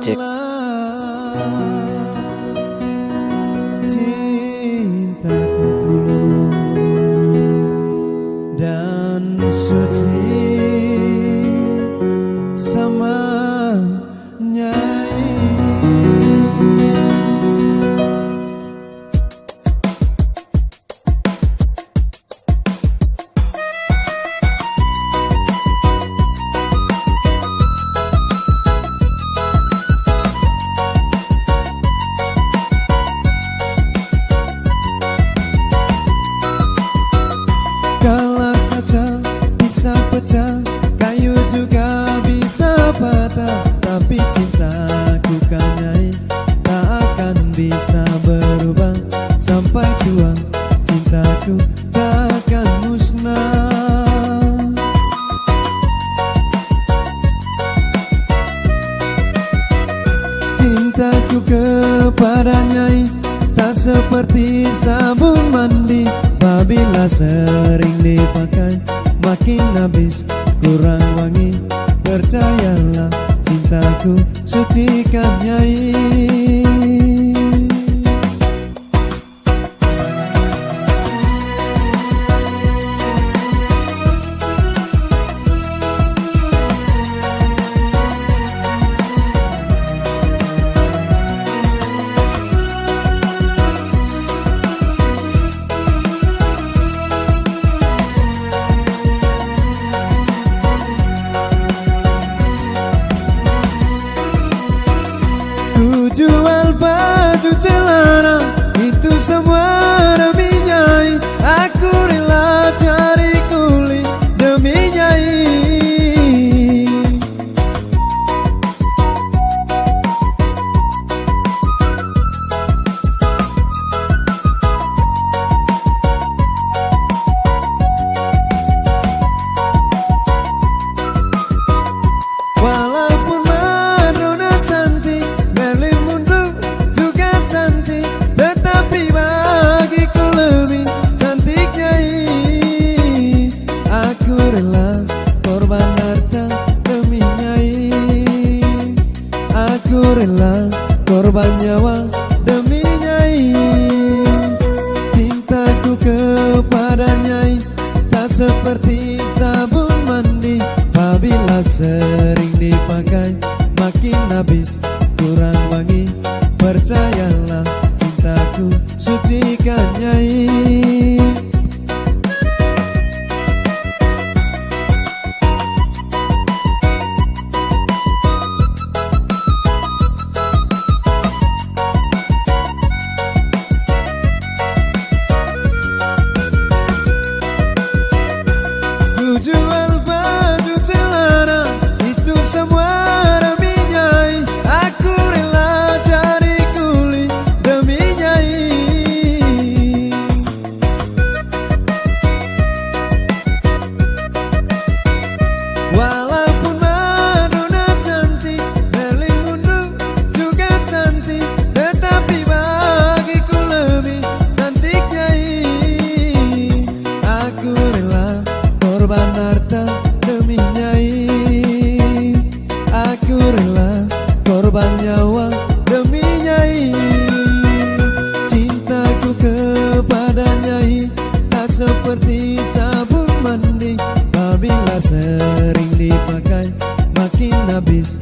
Project. Cintaku tulus dan suci sama Nyai. Kalau kaca bisa pecah, kayu juga bisa patah, tapi cintaku kan Nyai tak akan bisa berubah. Sampai tua cintaku tak akan musnah. Cintaku kepada Nyai tak seperti sabun mandi, apabila sering dipakai makin habis kurang wangi. Percayalah cintaku sucikan Nyai. Ku jual baju celana, itu semua demi Nyai. Aku rela cari kuli demi Nyai. Walaupun Madonna cantik, Marilyn Monroe juga cantik, tetapi bagiku lebih cantik Nyai. Aku rela korban harta demi Nyai. Aku rela korban nyawa demi Nyai. Cintaku kepada Nyai tak seperti sabun mandi, apabila sering dipakai makin habis kurang wangi. Percayalah cintaku sucikan Nyai. Ku jual baju celana, itu semua demi Nyai. Aku rela cari kuli demi Nyai. Walaupun Madonna cantik, Marilyn Monroe juga cantik, tetapi bagiku lebih cantik Nyai. Aku rela korban harta demi Nyai. Aku rela korban nyawa demi Nyai. Cintaku kepada Nyai tak seperti sabun mandi, apabila sering dipakai makin habis